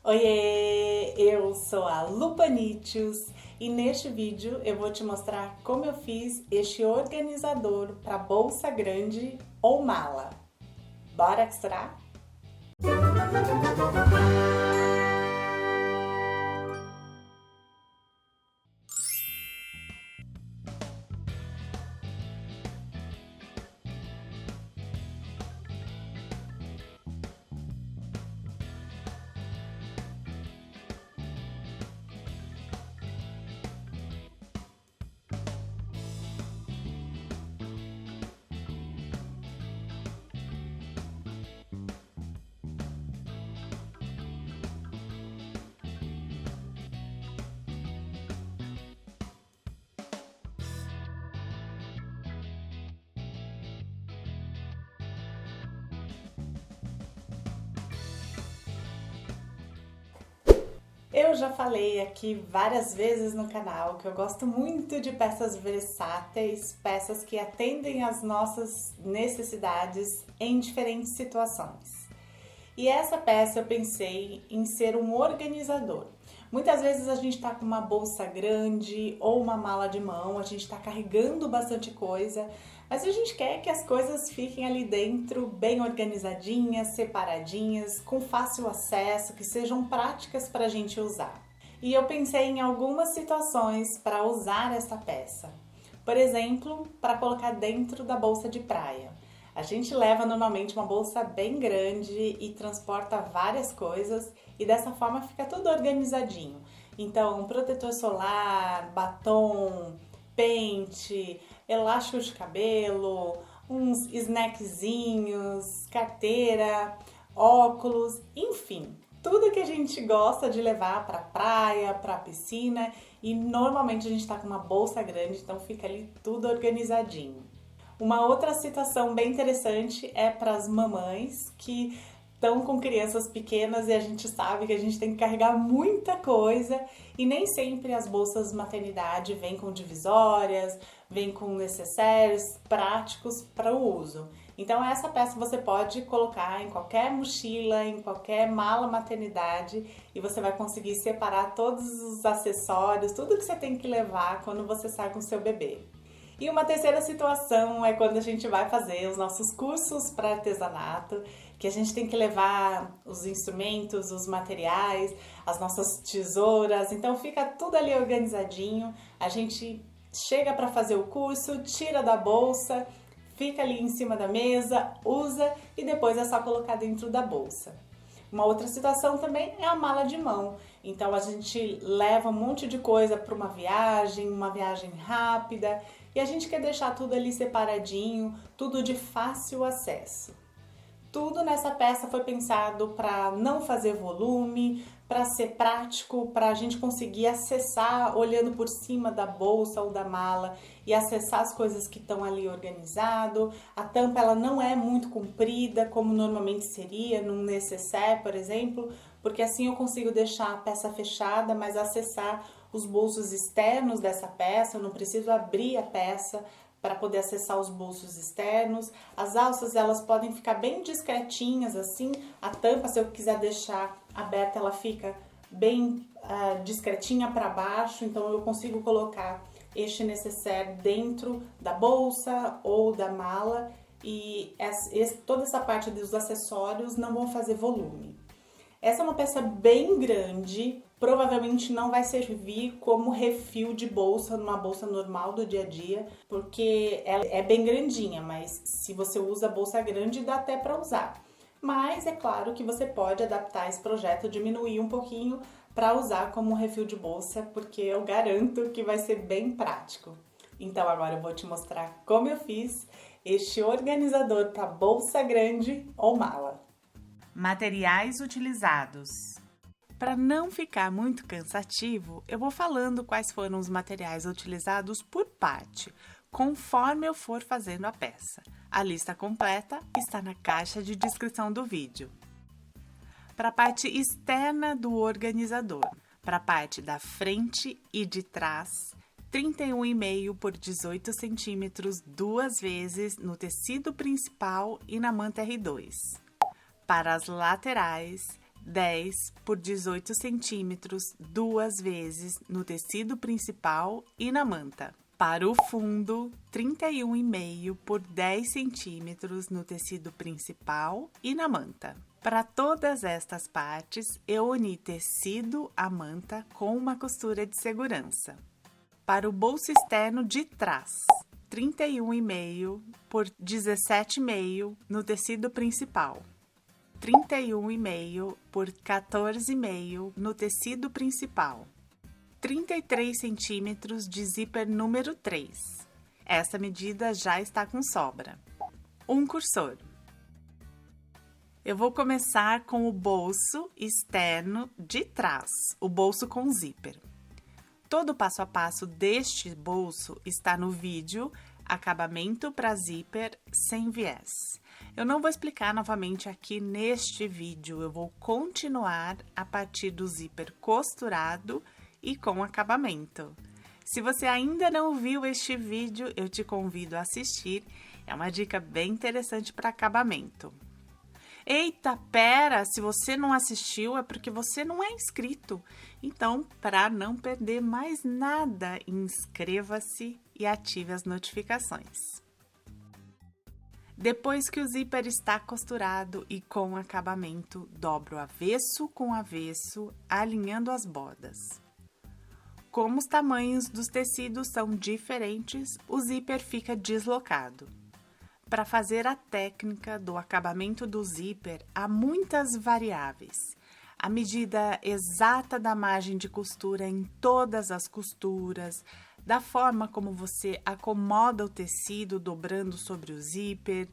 Oiê, eu sou a Lupanitius e neste vídeo eu vou te mostrar como eu fiz este organizador para bolsa grande ou mala. Bora costurar? Eu já falei aqui várias vezes no canal que eu gosto muito de peças versáteis, peças que atendem às nossas necessidades em diferentes situações. E essa peça eu pensei em ser um organizador. Muitas vezes a gente está com uma bolsa grande ou uma mala de mão, a gente está carregando bastante coisa, mas a gente quer que as coisas fiquem ali dentro bem organizadinhas, separadinhas, com fácil acesso, que sejam práticas para a gente usar. E eu pensei em algumas situações para usar essa peça. Por exemplo, para colocar dentro da bolsa de praia. A gente leva normalmente uma bolsa bem grande e transporta várias coisas e dessa forma fica tudo organizadinho. Então, protetor solar, batom, pente, elástico de cabelo, uns snackzinhos, carteira, óculos, enfim, tudo que a gente gosta de levar para praia, para piscina e normalmente a gente está com uma bolsa grande, então fica ali tudo organizadinho. Uma outra situação bem interessante é para as mamães que estão com crianças pequenas e a gente sabe que a gente tem que carregar muita coisa e nem sempre as bolsas maternidade vêm com divisórias, vêm com necessários práticos para o uso. Então essa peça você pode colocar em qualquer mochila, em qualquer mala maternidade e você vai conseguir separar todos os acessórios, tudo que você tem que levar quando você sai com o seu bebê. E uma terceira situação é quando a gente vai fazer os nossos cursos para artesanato, que a gente tem que levar os instrumentos, os materiais, as nossas tesouras, então fica tudo ali organizadinho. A gente chega para fazer o curso, tira da bolsa, fica ali em cima da mesa, usa e depois é só colocar dentro da bolsa. Uma outra situação também é a mala de mão. Então a gente leva um monte de coisa para uma viagem rápida e a gente quer deixar tudo ali separadinho, tudo de fácil acesso. Tudo nessa peça foi pensado para não fazer volume, para ser prático, para a gente conseguir acessar olhando por cima da bolsa ou da mala e acessar as coisas que estão ali organizado. A tampa ela não é muito comprida como normalmente seria num nécessaire, por exemplo, porque assim eu consigo deixar a peça fechada, mas acessar os bolsos externos dessa peça, eu não preciso abrir a peça para poder acessar os bolsos externos. As alças elas podem ficar bem discretinhas assim, a tampa se eu quiser deixar aberta ela fica bem discretinha para baixo, então eu consigo colocar este nécessaire dentro da bolsa ou da mala e toda essa parte dos acessórios não vão fazer volume. Essa é uma peça bem grande, provavelmente não vai servir como refil de bolsa numa bolsa normal do dia a dia, porque ela é bem grandinha, mas se você usa bolsa grande dá até para usar. Mas é claro que você pode adaptar esse projeto, diminuir um pouquinho para usar como refil de bolsa, porque eu garanto que vai ser bem prático. Então agora eu vou te mostrar como eu fiz este organizador para bolsa grande ou mala. Materiais utilizados. Para não ficar muito cansativo, eu vou falando quais foram os materiais utilizados por parte, conforme eu for fazendo a peça. A lista completa está na caixa de descrição do vídeo. Para a parte externa do organizador, para a parte da frente e de trás, 31,5 por 18 centímetros duas vezes no tecido principal e na manta R2. Para as laterais, 10 por 18 centímetros 2 vezes no tecido principal e na manta. Para o fundo, 31,5 por 10 centímetros no tecido principal e na manta. Para todas estas partes, eu uni tecido à manta com uma costura de segurança. Para o bolso externo de trás, 31,5 por 17,5 no tecido principal. 31,5 por 14,5 no tecido principal. 33 centímetros de zíper número 3. Essa medida já está com sobra. Um cursor. Eu vou começar com o bolso externo de trás, o bolso com zíper. Todo o passo a passo deste bolso está no vídeo Acabamento para zíper sem viés. Eu não vou explicar novamente aqui neste vídeo, eu vou continuar a partir do zíper costurado e com acabamento. Se você ainda não viu este vídeo, eu te convido a assistir, é uma dica bem interessante para acabamento. Eita, pera, se você não assistiu é porque você não é inscrito. Então, para não perder mais nada, inscreva-se e ative as notificações. Depois que o zíper está costurado e com acabamento, dobro avesso com avesso, alinhando as bordas. Como os tamanhos dos tecidos são diferentes, o zíper fica deslocado. Para fazer a técnica do acabamento do zíper, há muitas variáveis. A medida exata da margem de costura em todas as costuras, da forma como você acomoda o tecido dobrando sobre o zíper,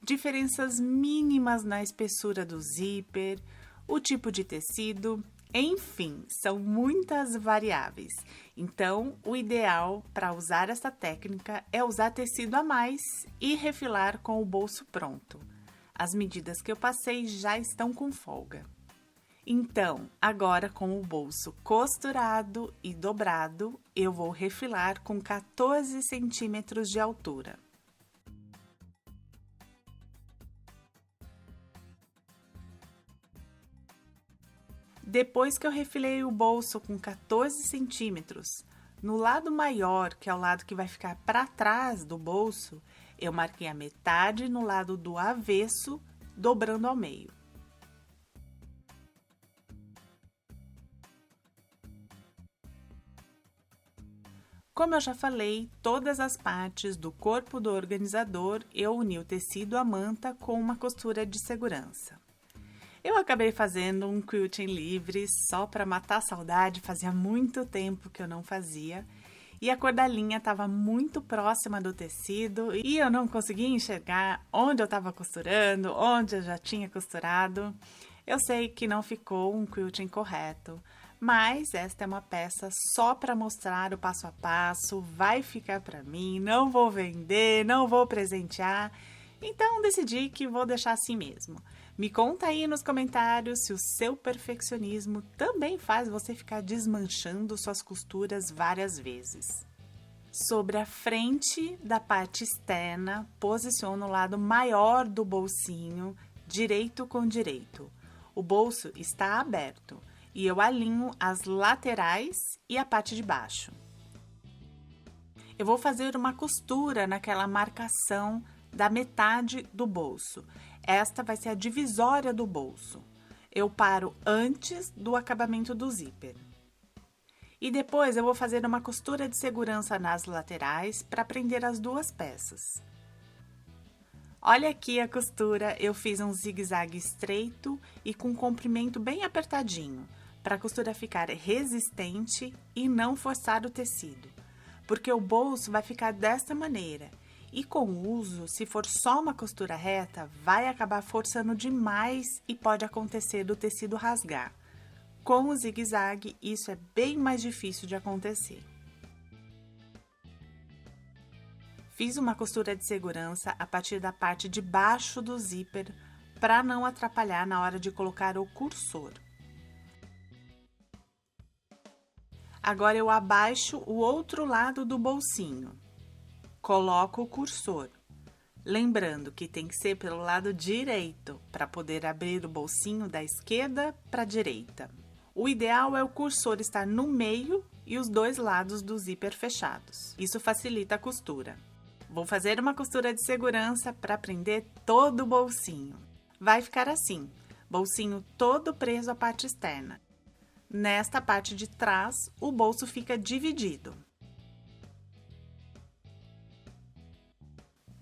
diferenças mínimas na espessura do zíper, o tipo de tecido, enfim, são muitas variáveis. Então, o ideal para usar essa técnica é usar tecido a mais e refilar com o bolso pronto. As medidas que eu passei já estão com folga. Então, agora com o bolso costurado e dobrado, eu vou refilar com 14 centímetros de altura. Depois que eu refilei o bolso com 14 centímetros, no lado maior, que é o lado que vai ficar para trás do bolso, eu marquei a metade no lado do avesso, dobrando ao meio. Como eu já falei, todas as partes do corpo do organizador eu uni o tecido à manta com uma costura de segurança. Eu acabei fazendo um quilting livre só para matar a saudade, fazia muito tempo que eu não fazia. E a cor da linha estava muito próxima do tecido e eu não conseguia enxergar onde eu estava costurando, onde eu já tinha costurado. Eu sei que não ficou um quilting correto, mas esta é uma peça só para mostrar o passo a passo, vai ficar para mim, não vou vender, não vou presentear. Então decidi que vou deixar assim mesmo. Me conta aí nos comentários se o seu perfeccionismo também faz você ficar desmanchando suas costuras várias vezes. Sobre a frente da parte externa, posiciono o lado maior do bolsinho, direito com direito. O bolso está aberto e eu alinho as laterais e a parte de baixo. Eu vou fazer uma costura naquela marcação da metade do bolso. Esta vai ser a divisória do bolso. Eu paro antes do acabamento do zíper. E depois eu vou fazer uma costura de segurança nas laterais para prender as duas peças. Olha aqui a costura, eu fiz um zigue-zague estreito e com comprimento bem apertadinho, para a costura ficar resistente e não forçar o tecido, porque o bolso vai ficar desta maneira. E com o uso, se for só uma costura reta, vai acabar forçando demais e pode acontecer do tecido rasgar. Com o zigue-zague, isso é bem mais difícil de acontecer. Fiz uma costura de segurança a partir da parte de baixo do zíper, para não atrapalhar na hora de colocar o cursor. Agora eu abaixo o outro lado do bolsinho. Coloco o cursor, Lembrando que tem que ser pelo lado direito, para poder abrir o bolsinho da esquerda para a direita. O ideal é o cursor estar no meio e os dois lados do zíper fechados. Isso facilita a costura. Vou fazer uma costura de segurança para prender todo o bolsinho. Vai ficar assim, bolsinho todo preso à parte externa. Nesta parte de trás, o bolso fica dividido.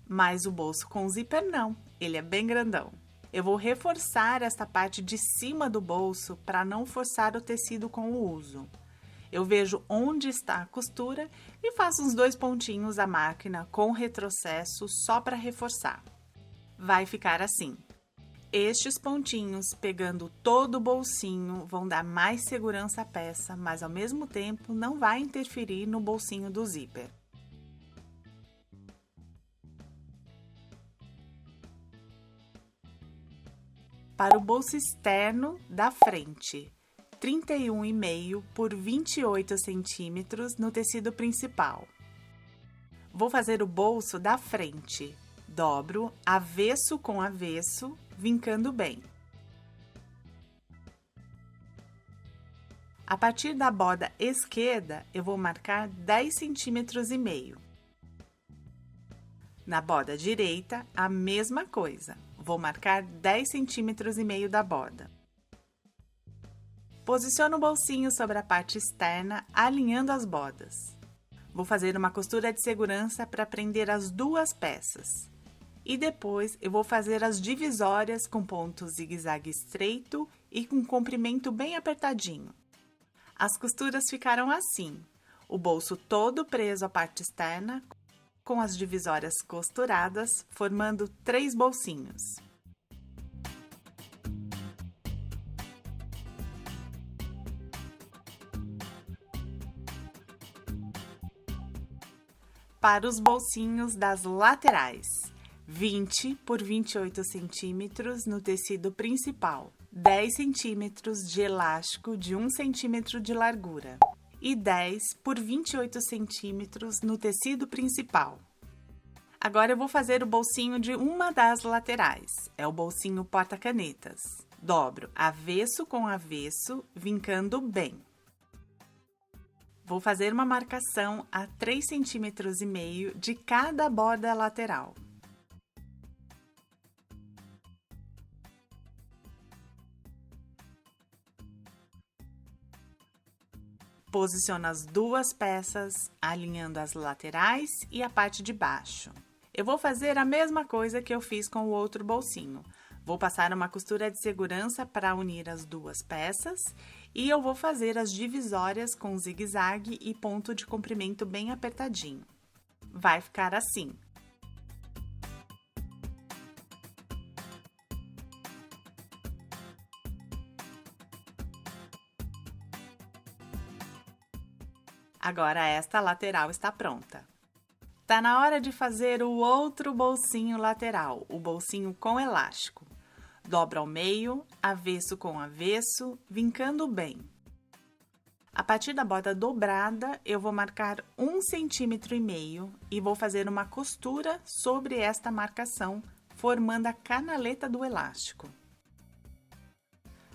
Mas o bolso com zíper não, ele é bem grandão. Eu vou reforçar esta parte de cima do bolso para não forçar o tecido com o uso. Eu vejo onde está a costura e faço uns 2 pontinhos à máquina com retrocesso só para reforçar. Vai ficar assim. Estes pontinhos, pegando todo o bolsinho, vão dar mais segurança à peça, mas ao mesmo tempo não vai interferir no bolsinho do zíper. Para o bolso externo da frente, 31,5 por 28 centímetros no tecido principal. Vou fazer o bolso da frente, dobro avesso com avesso, vincando bem. A partir da borda esquerda, eu vou marcar 10,5 centímetros. Na borda direita, a mesma coisa. Vou marcar 10,5 centímetros da borda. Posiciono o bolsinho sobre a parte externa, alinhando as bordas. Vou fazer uma costura de segurança para prender as duas peças. E depois eu vou fazer as divisórias com ponto zigue-zague estreito e com comprimento bem apertadinho. As costuras ficaram assim, o bolso todo preso à parte externa, com as divisórias costuradas, formando 3 bolsinhos. Para os bolsinhos das laterais, 20 por 28 centímetros no tecido principal, 10 centímetros de elástico de 1 centímetro de largura e 10 por 28 centímetros no tecido principal. Agora eu vou fazer o bolsinho de uma das laterais, é o bolsinho porta-canetas. Dobro avesso com avesso, vincando bem. Vou fazer uma marcação a 3,5 centímetros de cada borda lateral. Posiciono as duas peças, alinhando as laterais e a parte de baixo. Eu vou fazer a mesma coisa que eu fiz com o outro bolsinho. Vou passar uma costura de segurança para unir as duas peças e eu vou fazer as divisórias com zigue-zague e ponto de comprimento bem apertadinho. Vai ficar assim. Agora esta lateral está pronta. Tá na hora de fazer o outro bolsinho lateral, o bolsinho com elástico. Dobro ao meio, avesso com avesso, vincando bem. A partir da borda dobrada, eu vou marcar 1,5 centímetro e vou fazer uma costura sobre esta marcação, formando a canaleta do elástico.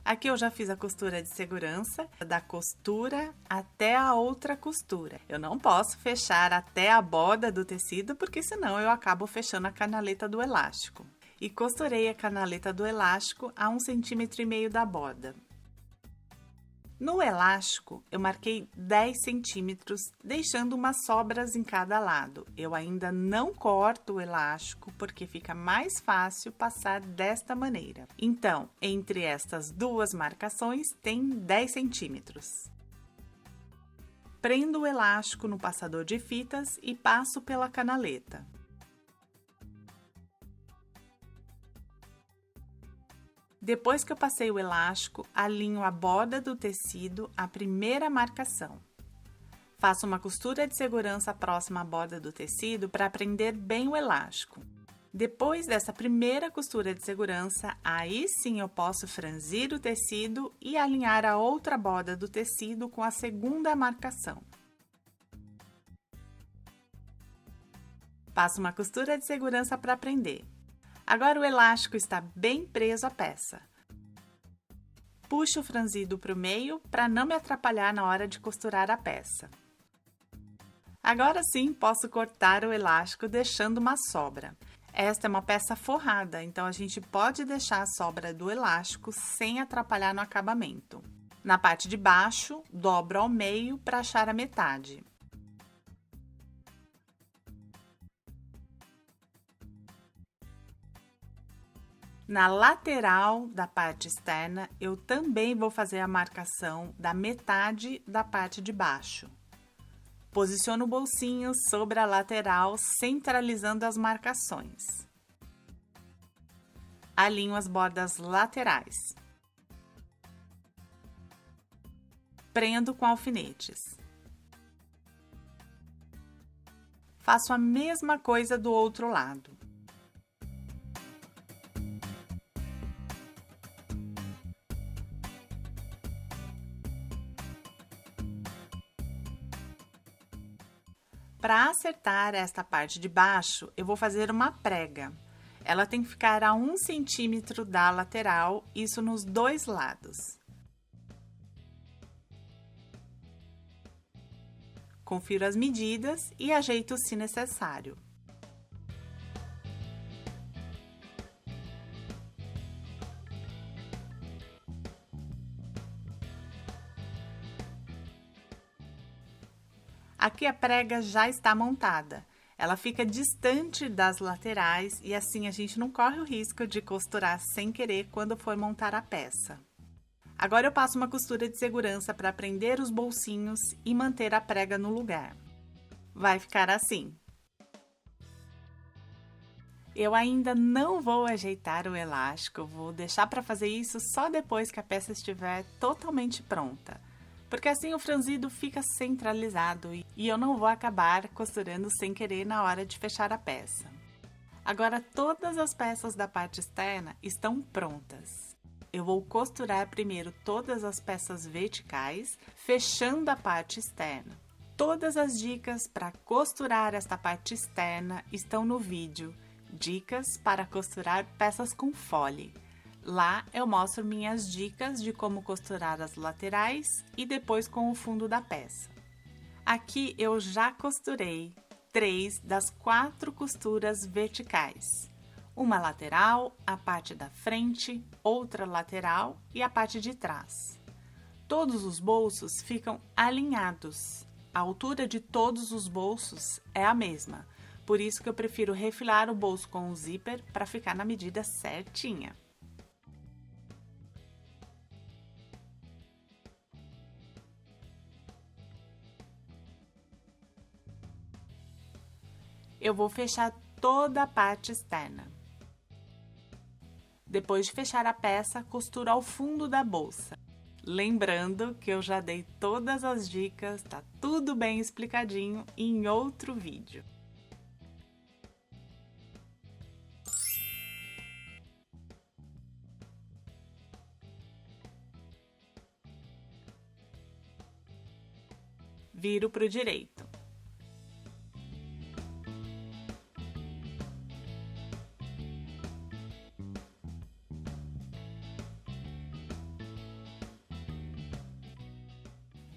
Aqui eu já fiz a costura de segurança, da costura até a outra costura. Eu não posso fechar até a borda do tecido, porque senão eu acabo fechando a canaleta do elástico. E costurei a canaleta do elástico a 1,5 centímetro da borda. No elástico, eu marquei 10 centímetros, deixando umas sobras em cada lado. Eu ainda não corto o elástico, porque fica mais fácil passar desta maneira. Então, entre estas duas marcações, tem 10 centímetros. Prendo o elástico no passador de fitas e passo pela canaleta. Depois que eu passei o elástico, alinho a borda do tecido à primeira marcação. Faço uma costura de segurança próxima à borda do tecido para prender bem o elástico. Depois dessa primeira costura de segurança, aí sim eu posso franzir o tecido e alinhar a outra borda do tecido com a segunda marcação. Passo uma costura de segurança para prender. Agora o elástico está bem preso à peça. Puxo o franzido para o meio para não me atrapalhar na hora de costurar a peça. Agora sim posso cortar o elástico deixando uma sobra. Esta é uma peça forrada, então a gente pode deixar a sobra do elástico sem atrapalhar no acabamento. Na parte de baixo, dobro ao meio para achar a metade. Na lateral da parte externa, eu também vou fazer a marcação da metade da parte de baixo. Posiciono o bolsinho sobre a lateral, centralizando as marcações. Alinho as bordas laterais. Prendo com alfinetes. Faço a mesma coisa do outro lado. Para acertar esta parte de baixo, eu vou fazer uma prega. Ela tem que ficar a 1 centímetro da lateral, isso nos dois lados. Confiro as medidas e ajeito se necessário. Aqui a prega já está montada. Ela fica distante das laterais e assim a gente não corre o risco de costurar sem querer quando for montar a peça. Agora eu passo uma costura de segurança para prender os bolsinhos e manter a prega no lugar. Vai ficar assim. Eu ainda não vou ajeitar o elástico, vou deixar para fazer isso só depois que a peça estiver totalmente pronta. Porque assim o franzido fica centralizado e eu não vou acabar costurando sem querer na hora de fechar a peça. Agora todas as peças da parte externa estão prontas. Eu vou costurar primeiro todas as peças verticais, fechando a parte externa. Todas as dicas para costurar esta parte externa estão no vídeo Dicas para costurar peças com fole. Lá eu mostro minhas dicas de como costurar as laterais e depois com o fundo da peça. Aqui eu já costurei 3 das 4 costuras verticais. Uma lateral, a parte da frente, outra lateral e a parte de trás. Todos os bolsos ficam alinhados. A altura de todos os bolsos é a mesma, por isso que eu prefiro refilar o bolso com o zíper para ficar na medida certinha. Eu vou fechar toda a parte externa. Depois de fechar a peça, costuro ao fundo da bolsa. Lembrando que eu já dei todas as dicas, tá tudo bem explicadinho em outro vídeo. Viro para o direito.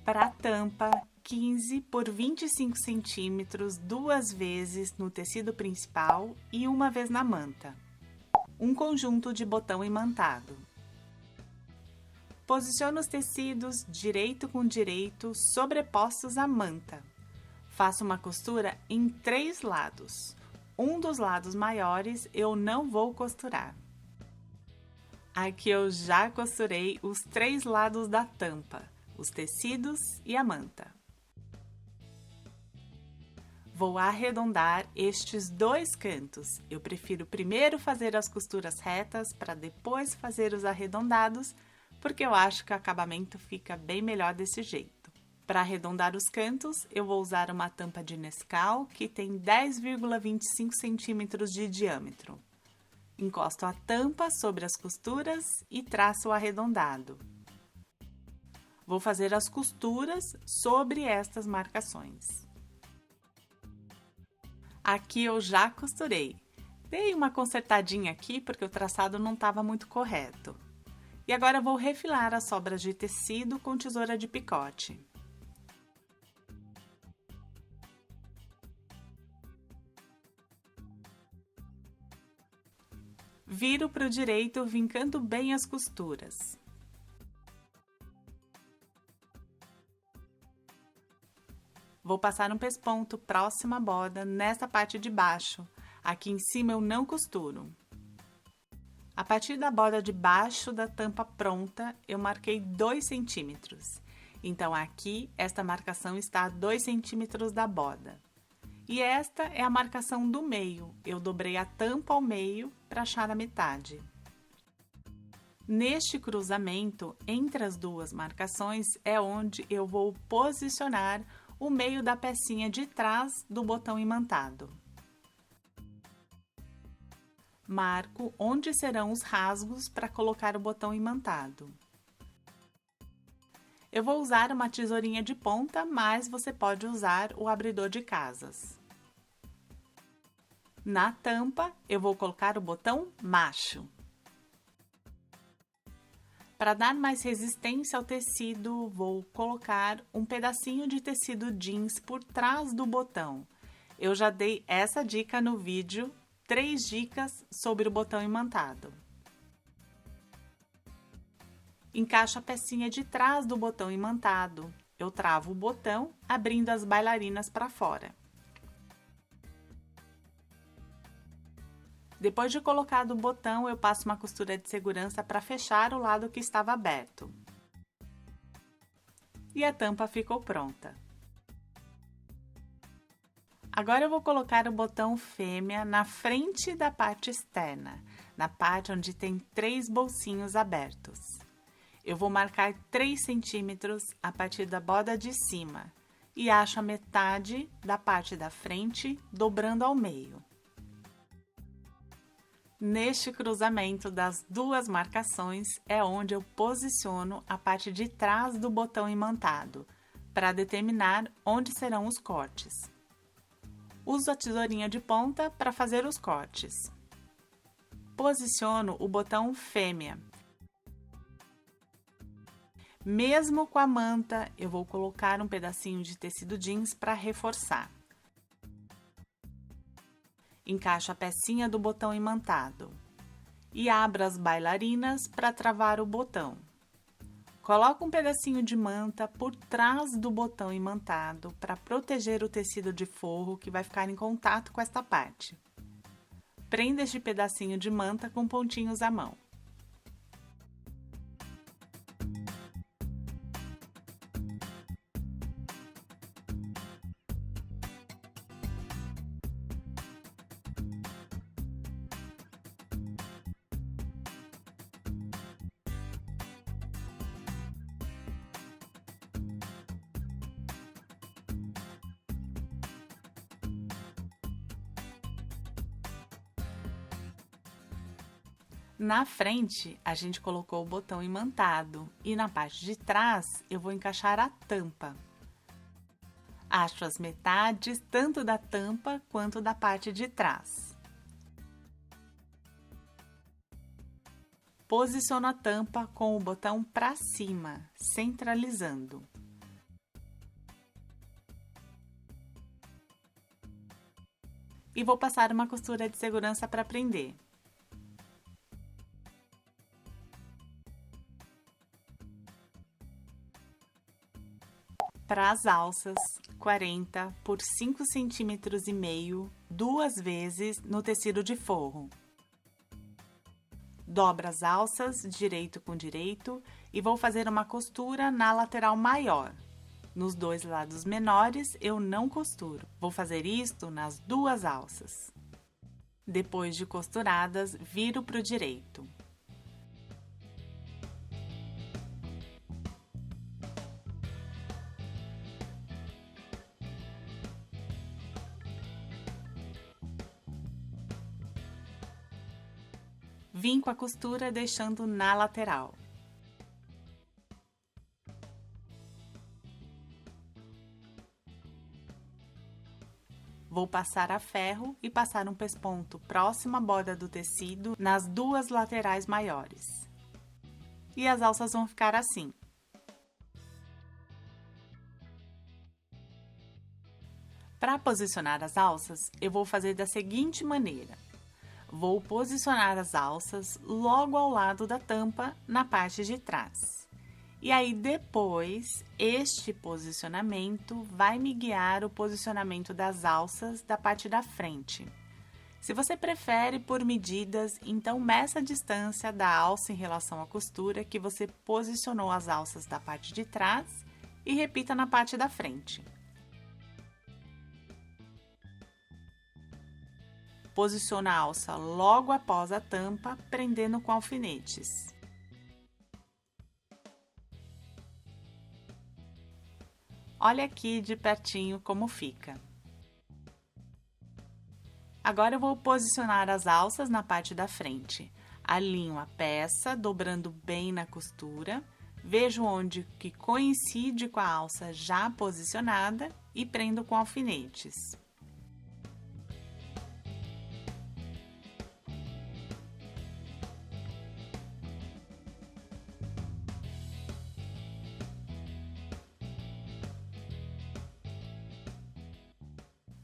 Para a tampa, 15 por 25 centímetros, 2 vezes no tecido principal e 1 vez na manta. Um conjunto de botão imantado. Posiciono os tecidos direito com direito, sobrepostos à manta. Faço uma costura em 3 lados. Um dos lados maiores eu não vou costurar. Aqui eu já costurei os 3 lados da tampa, os tecidos e a manta. Vou arredondar estes 2 cantos. Eu prefiro primeiro fazer as costuras retas para depois fazer os arredondados, porque eu acho que o acabamento fica bem melhor desse jeito. Para arredondar os cantos, eu vou usar uma tampa de Nescau que tem 10,25 centímetros de diâmetro. Encosto a tampa sobre as costuras e traço o arredondado. Vou fazer as costuras sobre estas marcações. Aqui eu já costurei. Dei uma consertadinha aqui porque o traçado não estava muito correto. E agora eu vou refilar as sobras de tecido com tesoura de picote. Viro para o direito, vincando bem as costuras. Vou passar um pesponto próximo à borda nessa parte de baixo. Aqui em cima eu não costuro. A partir da borda de baixo da tampa pronta, eu marquei 2 centímetros. Então, aqui, esta marcação está a 2 centímetros da borda. E esta é a marcação do meio. Eu dobrei a tampa ao meio para achar a metade. Neste cruzamento, entre as duas marcações, é onde eu vou posicionar o meio da pecinha de trás do botão imantado. Marco onde serão os rasgos para colocar o botão imantado. Eu vou usar uma tesourinha de ponta, mas você pode usar o abridor de casas. Na tampa, eu vou colocar o botão macho. Para dar mais resistência ao tecido, vou colocar um pedacinho de tecido jeans por trás do botão. Eu já dei essa dica no vídeo, 3 dicas sobre o botão imantado. Encaixo a pecinha de trás do botão imantado. Eu travo o botão, abrindo as bailarinas para fora. Depois de colocado o botão, eu passo uma costura de segurança para fechar o lado que estava aberto. E a tampa ficou pronta. Agora eu vou colocar o botão fêmea na frente da parte externa, na parte onde tem 3 bolsinhos abertos. Eu vou marcar 3 centímetros a partir da borda de cima e acho a metade da parte da frente, dobrando ao meio. Neste cruzamento das duas marcações é onde eu posiciono a parte de trás do botão imantado, para determinar onde serão os cortes. Uso a tesourinha de ponta para fazer os cortes. Posiciono o botão fêmea. Mesmo com a manta, eu vou colocar um pedacinho de tecido jeans para reforçar. Encaixo a pecinha do botão imantado e abro as bailarinas para travar o botão. Coloco um pedacinho de manta por trás do botão imantado para proteger o tecido de forro que vai ficar em contato com esta parte. Prenda este pedacinho de manta com pontinhos à mão. Na frente, a gente colocou o botão imantado e na parte de trás eu vou encaixar a tampa. Acho as metades tanto da tampa quanto da parte de trás. Posiciono a tampa com o botão para cima, centralizando. E vou passar uma costura de segurança para prender. Para as alças, 40 por 5 centímetros e meio, 2 vezes no tecido de forro. Dobro as alças, direito com direito, e vou fazer uma costura na lateral maior. Nos 2 lados menores, eu não costuro. Vou fazer isto nas 2 alças. Depois de costuradas, viro para o direito. Vinco a costura deixando na lateral. Vou passar a ferro e passar um pesponto próximo à borda do tecido nas duas laterais maiores. E as alças vão ficar assim. Para posicionar as alças, eu vou fazer da seguinte maneira. Vou posicionar as alças logo ao lado da tampa, na parte de trás. E aí, depois, este posicionamento vai me guiar o posicionamento das alças da parte da frente. Se você prefere por medidas, então meça a distância da alça em relação à costura que você posicionou as alças da parte de trás e repita na parte da frente. Posiciona a alça logo após a tampa, prendendo com alfinetes. Olha aqui de pertinho como fica. Agora eu vou posicionar as alças na parte da frente. Alinho a peça, dobrando bem na costura, vejo onde que coincide com a alça já posicionada e prendo com alfinetes.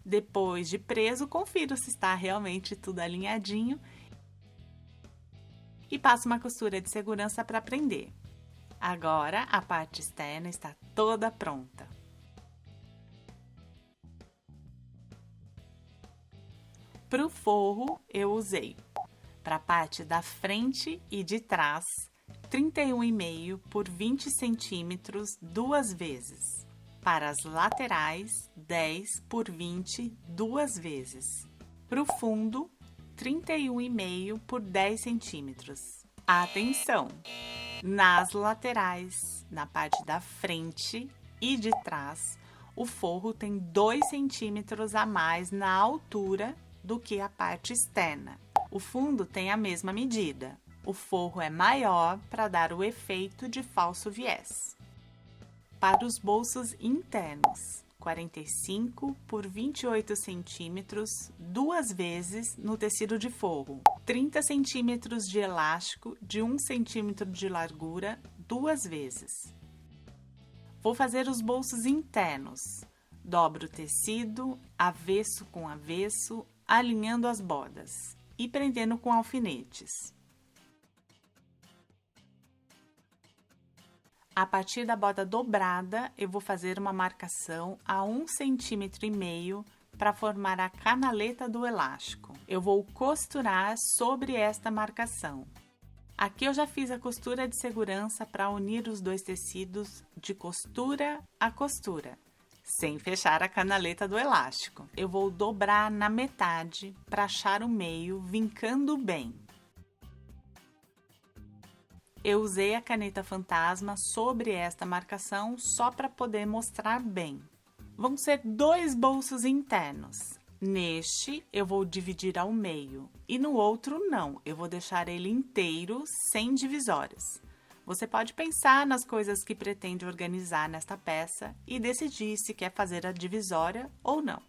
Depois de preso, confiro se está realmente tudo alinhadinho e passo uma costura de segurança para prender. Agora, a parte externa está toda pronta. Para o forro, eu usei, para a parte da frente e de trás, 31,5 por 20 centímetros duas vezes. Para as laterais, 10 por 20 duas vezes. Para o fundo, 31,5 por 10 centímetros. Atenção! Nas laterais, na parte da frente e de trás, o forro tem 2 centímetros a mais na altura do que a parte externa. O fundo tem a mesma medida. O forro é maior para dar o efeito de falso viés. Para os bolsos internos, 45 por 28 centímetros, duas vezes no tecido de forro. 30 centímetros de elástico de 1 centímetro de largura, duas vezes. Vou fazer os bolsos internos. Dobro o tecido, avesso com avesso, alinhando as bordas e prendendo com alfinetes. A partir da borda dobrada, eu vou fazer uma marcação a 1,5 cm para formar a canaleta do elástico. Eu vou costurar sobre esta marcação. Aqui eu já fiz a costura de segurança para unir os dois tecidos de costura a costura, sem fechar a canaleta do elástico. Eu vou dobrar na metade para achar o meio, vincando bem. Eu usei a caneta fantasma sobre esta marcação só para poder mostrar bem. Vão ser 2 bolsos internos. Neste, eu vou dividir ao meio e no outro não, eu vou deixar ele inteiro, sem divisórias. Você pode pensar nas coisas que pretende organizar nesta peça e decidir se quer fazer a divisória ou não.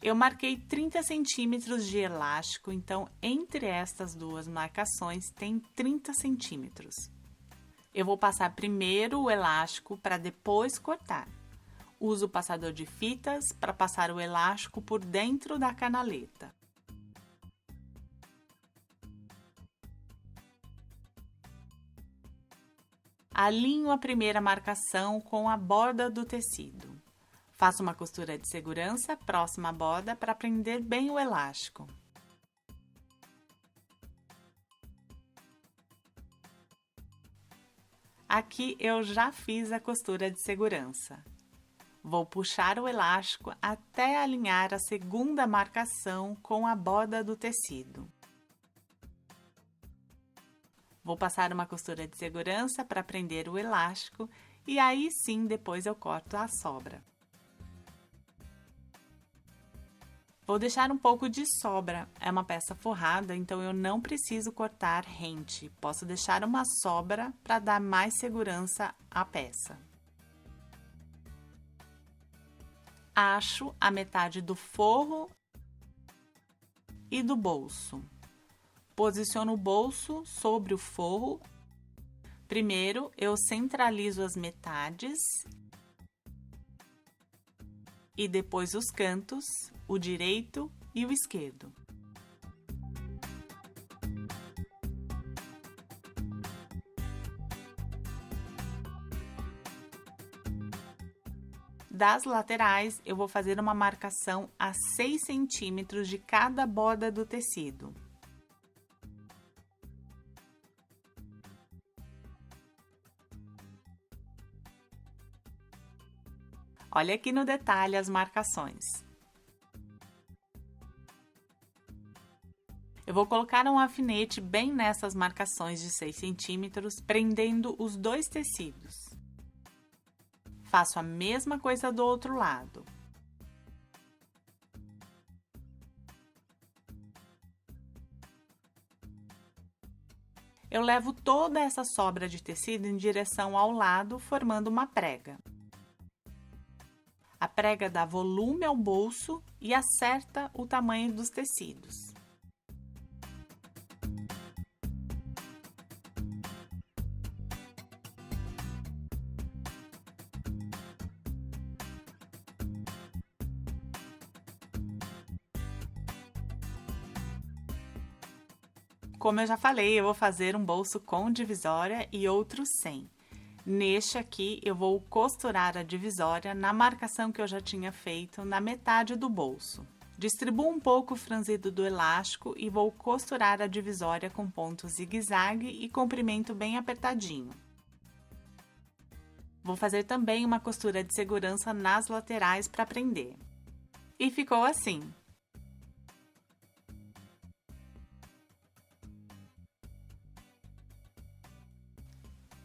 Eu marquei 30 centímetros de elástico, então entre estas duas marcações tem 30 centímetros. Eu vou passar primeiro o elástico para depois cortar. Uso o passador de fitas para passar o elástico por dentro da canaleta. Alinho a primeira marcação com a borda do tecido. Faço uma costura de segurança próxima à borda para prender bem o elástico. Aqui eu já fiz a costura de segurança. Vou puxar o elástico até alinhar a segunda marcação com a borda do tecido. Vou passar uma costura de segurança para prender o elástico e aí sim depois eu corto a sobra. Vou deixar um pouco de sobra, é uma peça forrada, então eu não preciso cortar rente. Posso deixar uma sobra para dar mais segurança à peça. acho a metade do forro e do bolso. Posiciono o bolso sobre o forro. Primeiro, eu centralizo as metades e depois os cantos, o direito e o esquerdo. Das laterais, eu vou fazer uma marcação a 6 centímetros de cada borda do tecido. Olha aqui no detalhe as marcações. Eu vou colocar um alfinete bem nessas marcações de 6 centímetros, prendendo os dois tecidos. Faço a mesma coisa do outro lado. Eu levo toda essa sobra de tecido em direção ao lado, formando uma prega. A prega dá volume ao bolso e acerta o tamanho dos tecidos. Como eu já falei, eu vou fazer um bolso com divisória e outro sem. Neste aqui, eu vou costurar a divisória na marcação que eu já tinha feito na metade do bolso. Distribuo um pouco o franzido do elástico e vou costurar a divisória com ponto zigue-zague e comprimento bem apertadinho. Vou fazer também uma costura de segurança nas laterais para prender. E ficou assim.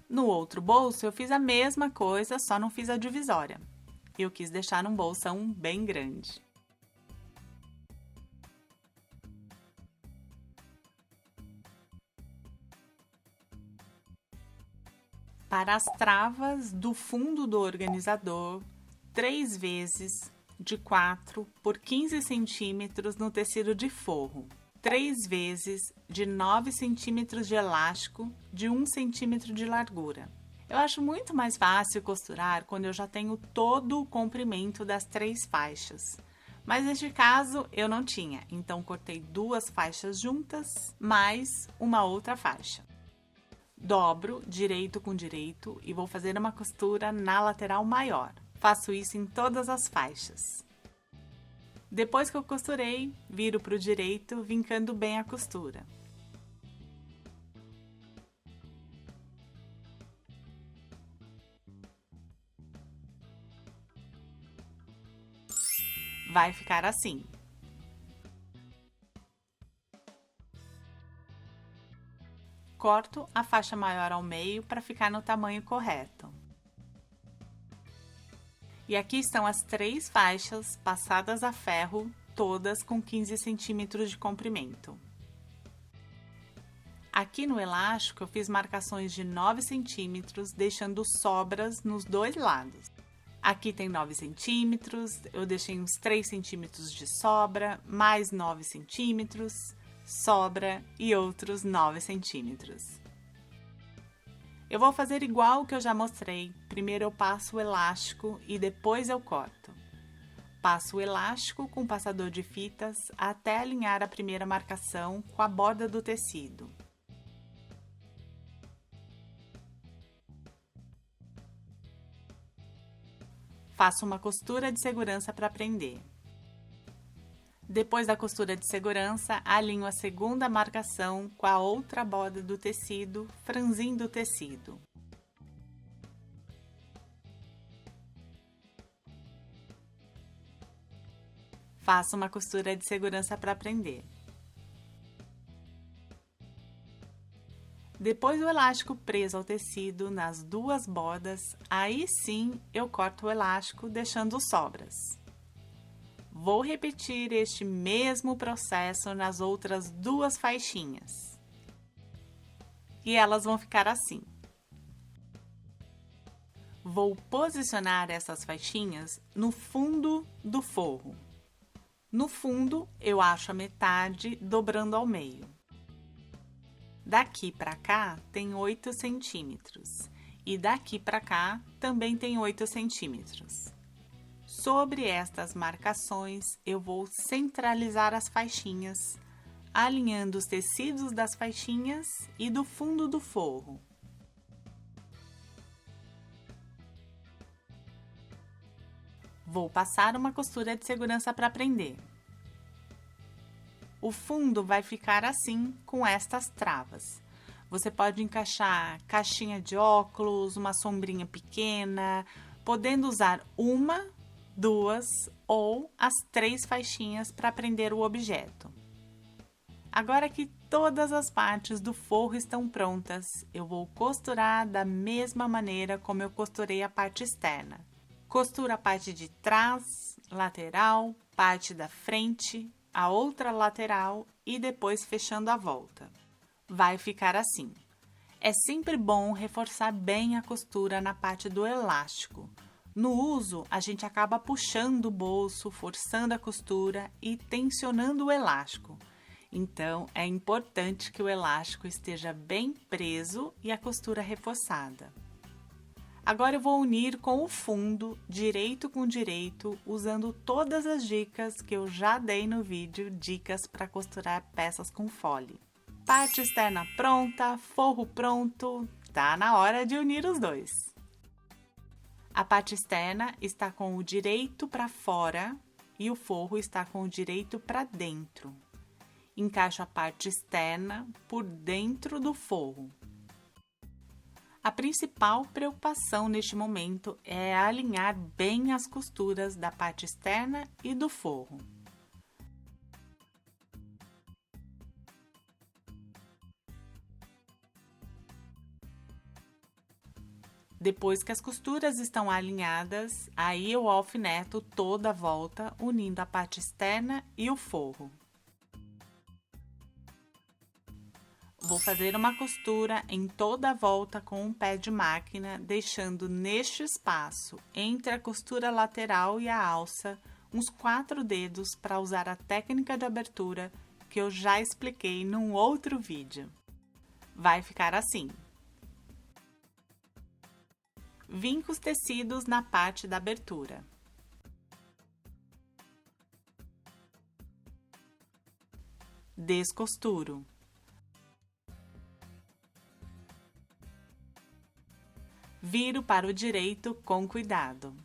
No outro bolso, eu fiz a mesma coisa, só não fiz a divisória. Eu quis deixar um bolsão bem grande. Para as travas do fundo do organizador, 3 vezes de 4 por 15 centímetros no tecido de forro. 3 vezes de 9 centímetros de elástico de 1 centímetro de largura. Eu acho muito mais fácil costurar quando eu já tenho todo o comprimento das 3 faixas. Mas neste caso eu não tinha, então cortei 2 faixas juntas, mais uma outra faixa. Dobro direito com direito e vou fazer uma costura na lateral maior. Faço isso em todas as faixas. Depois que eu costurei, viro para o direito, vincando bem a costura. Vai ficar assim. Corto a faixa maior ao meio para ficar no tamanho correto. E aqui estão as 3 faixas passadas a ferro, todas com 15 centímetros de comprimento. Aqui no elástico eu fiz marcações de 9 centímetros, deixando sobras nos dois lados. Aqui tem 9 centímetros, eu deixei uns 3 centímetros de sobra, mais 9 centímetros, sobra e outros 9 centímetros. Eu vou fazer igual o que eu já mostrei. Primeiro eu passo o elástico e depois eu corto. Passo o elástico com passador de fitas até alinhar a primeira marcação com a borda do tecido. Faço uma costura de segurança para prender. Depois da costura de segurança, alinho a segunda marcação com a outra borda do tecido, franzindo o tecido. Faço uma costura de segurança para prender. Depois do elástico preso ao tecido nas 2 bordas, aí sim eu corto o elástico, deixando sobras. Vou repetir este mesmo processo nas outras 2 faixinhas. E elas vão ficar assim. Vou posicionar essas faixinhas no fundo do forro. No fundo, eu acho a metade dobrando ao meio. Daqui para cá tem 8 centímetros e daqui para cá também tem 8 centímetros. Sobre estas marcações, eu vou centralizar as faixinhas, alinhando os tecidos das faixinhas e do fundo do forro. Vou passar uma costura de segurança para prender. O fundo vai ficar assim, com estas travas. Você pode encaixar caixinha de óculos, uma sombrinha pequena, podendo usar uma, 2 ou as 3 faixinhas para prender o objeto. Agora que todas as partes do forro estão prontas, eu vou costurar da mesma maneira como eu costurei a parte externa. Costura a parte de trás, lateral, parte da frente, a outra lateral e depois fechando a volta. Vai ficar assim. É sempre bom reforçar bem a costura na parte do elástico. No uso, a gente acaba puxando o bolso, forçando a costura e tensionando o elástico. Então, é importante que o elástico esteja bem preso e a costura reforçada. Agora eu vou unir com o fundo, direito com direito, usando todas as dicas que eu já dei no vídeo, dicas para costurar peças com fole. Parte externa pronta, forro pronto, tá na hora de unir os dois. A parte externa está com o direito para fora e o forro está com o direito para dentro. Encaixo a parte externa por dentro do forro. A principal preocupação neste momento é alinhar bem as costuras da parte externa e do forro. Depois que as costuras estão alinhadas, aí eu alfineto toda a volta, unindo a parte externa e o forro. Vou fazer uma costura em toda a volta com um pé de máquina, deixando neste espaço, entre a costura lateral e a alça, uns 4 dedos para usar a técnica de abertura que eu já expliquei num outro vídeo. Vai ficar assim. Vinco os tecidos na parte da abertura. Descosturo. Viro para o direito com cuidado.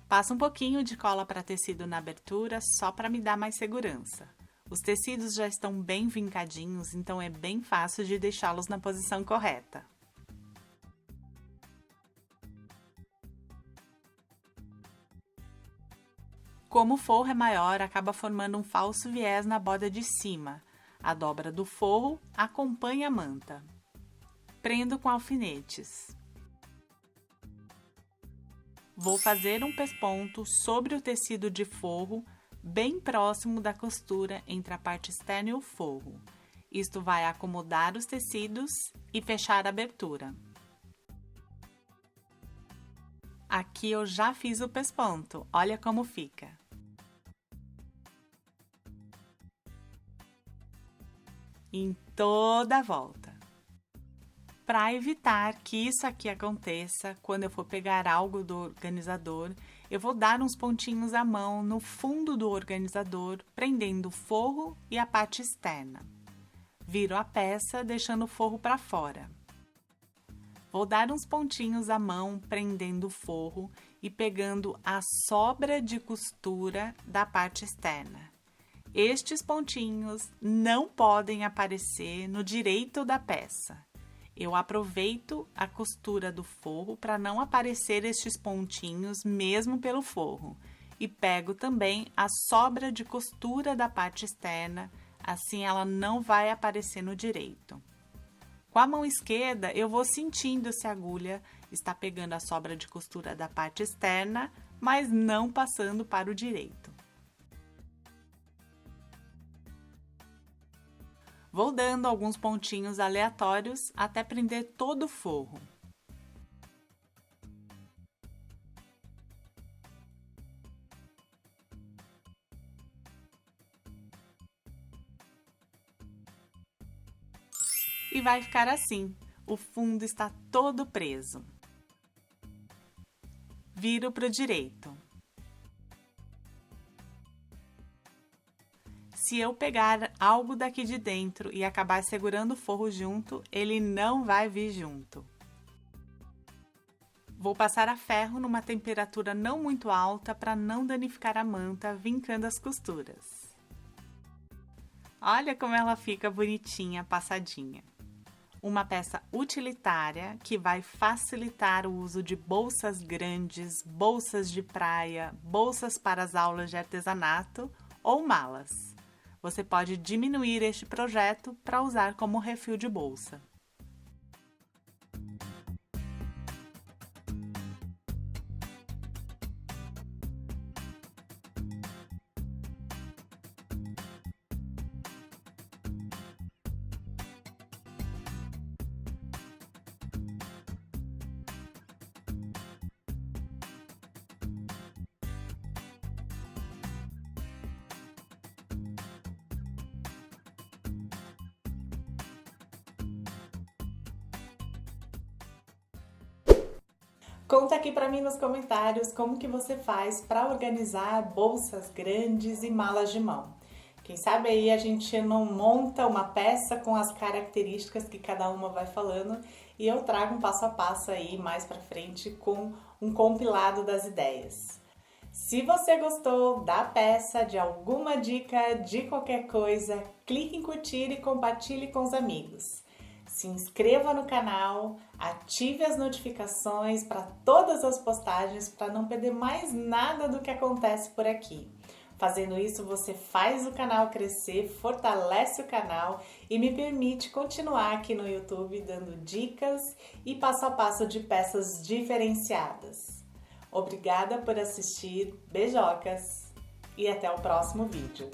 Passo um pouquinho de cola para tecido na abertura, só para me dar mais segurança. Os tecidos já estão bem vincadinhos, então é bem fácil de deixá-los na posição correta. Como o forro é maior, acaba formando um falso viés na borda de cima. A dobra do forro acompanha a manta. Prendo com alfinetes. Vou fazer um pesponto sobre o tecido de forro, bem próximo da costura entre a parte externa e o forro. Isto vai acomodar os tecidos e fechar a abertura. Aqui eu já fiz o pesponto, olha como fica. Em toda a volta. Para evitar que isso aqui aconteça, quando eu for pegar algo do organizador, eu vou dar uns pontinhos à mão no fundo do organizador, prendendo o forro e a parte externa. Viro a peça, deixando o forro para fora. Vou dar uns pontinhos à mão, prendendo o forro e pegando a sobra de costura da parte externa. Estes pontinhos não podem aparecer no direito da peça. Eu aproveito a costura do forro para não aparecer estes pontinhos mesmo pelo forro e pego também a sobra de costura da parte externa, assim ela não vai aparecer no direito. Com a mão esquerda, eu vou sentindo se a agulha está pegando a sobra de costura da parte externa, mas não passando para o direito. Vou dando alguns pontinhos aleatórios até prender todo o forro. E vai ficar assim, o fundo está todo preso. Viro para o direito. Se eu pegar algo daqui de dentro e acabar segurando o forro junto, ele não vai vir junto. Vou passar a ferro numa temperatura não muito alta para não danificar a manta, vincando as costuras. Olha como ela fica bonitinha, passadinha. Uma peça utilitária que vai facilitar o uso de bolsas grandes, bolsas de praia, bolsas para as aulas de artesanato ou malas. Você pode diminuir este projeto para usar como refil de bolsa. Conta aqui para mim nos comentários como que você faz para organizar bolsas grandes e malas de mão. Quem sabe aí a gente não monta uma peça com as características que cada uma vai falando e eu trago um passo a passo aí mais para frente com um compilado das ideias. Se você gostou da peça, de alguma dica, de qualquer coisa, clique em curtir e compartilhe com os amigos. Se inscreva no canal, ative as notificações para todas as postagens para não perder mais nada do que acontece por aqui. Fazendo isso, você faz o canal crescer, fortalece o canal e me permite continuar aqui no YouTube dando dicas e passo a passo de peças diferenciadas. Obrigada por assistir, beijocas e até o próximo vídeo.